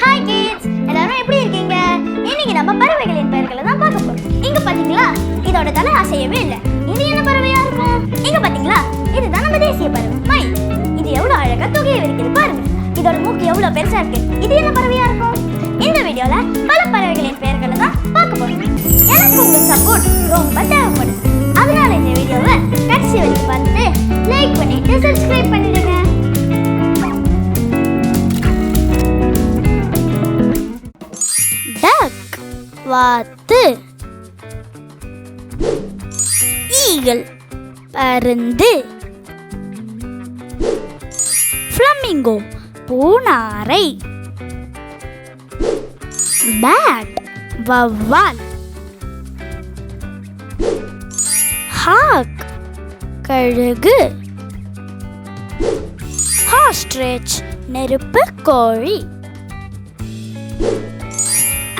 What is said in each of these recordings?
Hi kids, எல்லாரும் எப்படி இருக்கீங்க? இன்னைக்கு நம்ம பறவைகளின் பெயர்களை தான் பார்க்க போறோம். இங்க பாத்தீங்களா, இதோட தலை அசையவே இல்லை. இது என்ன பறவையா இருக்கும்? இங்க பாத்தீங்களா, இதுதான் நம்ம தேசிய பறவை மயில். இது எவ்வளவு அழகா தொகையை விரிக்குது பாருங்க. இதோட மூக்கு எவ்வளவு பெருசா இருக்கு. இது என்ன பறவையா இருக்கும்? இந்த வீடியோல பல பறவைகளின் பெயர்களை தான் பார்க்க போறோம். எனக்கு உங்க சப்போர்ட் ரொம்ப தேவைப்படுது. அதனால இந்த வீடியோவை கடைசி வரைக்கும் பார்த்துட்டு லைக் பண்ணிட்டு சப்ஸ்கிரைப் பண்ணிடுங்க. டக் வாத்து, ஈகிள் பருந்து, ஃப்ளமிங்கோ பூனாரை, பேட் வவ்வால், ஹாக் கழுகு, ஆஸ்ட்ரிச் நெருப்பு கோழி,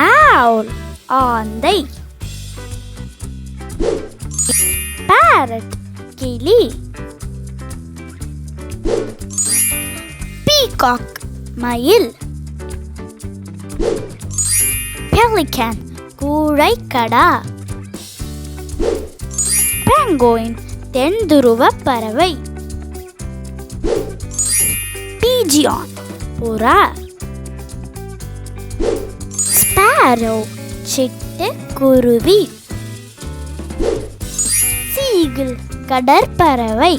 ஆவுல் ஆந்தை, பேரட் கிளி, பீகாக் மயில், பெலிகன் கூழைக்கடா, பெங்குயின் தென்துருவ பறவை, பீஜியான் புறா, ஸ்பாரோ சிட்டுக்குருவி, சீகிள் கடற்பறவை,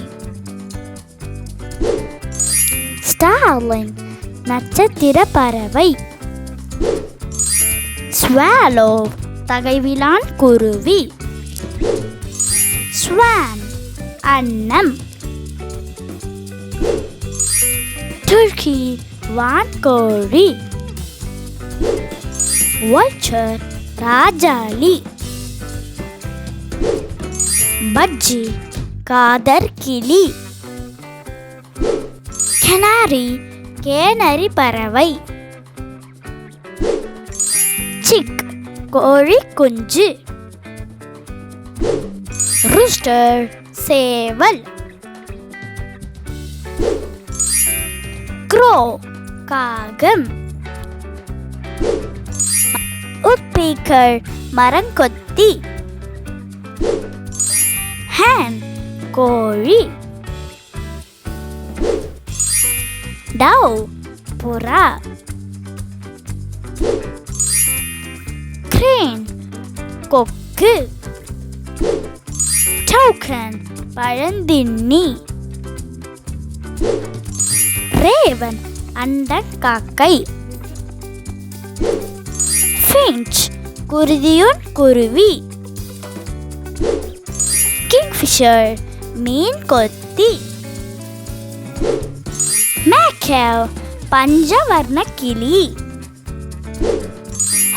ஸ்டார்லிங் நட்சத்திர பறவை, ஸ்வாலோ தகைவிலான் குருவி, ஸ்வான் அன்னம், துர்க்கி வான்கோழி, வல்ச்சர் ராஜாளி, பட்ஜி காதர்கிளி, கெனாரி கேனரி பறவை, சிக் கோழி குஞ்சு, ரூஸ்டர் சேவல், க்ரோ காகம், உட்பீக்கர் மரங்கொத்தி, ஹேன் கோழி, டவ் புறா, கிரேன் கொக்கு, டவுக்கன் பழந்தின்னி, ரேவன் அண்டக்காக்கை, ஃபின்ச் குருதியுன் குருவி, கிங்ஃபிஷர் மீன் கொத்தி, மேக்கேவ் பஞ்சவர்ண கிளி,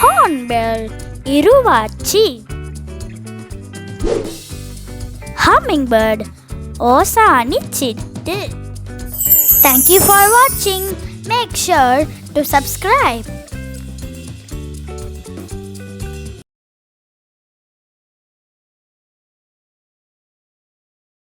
ஹார்ன்பெல் இருவாச்சி, ஹம்மிங்பர்ட் ஓசானி சிட்டு. Thank you for watching. Make sure to subscribe.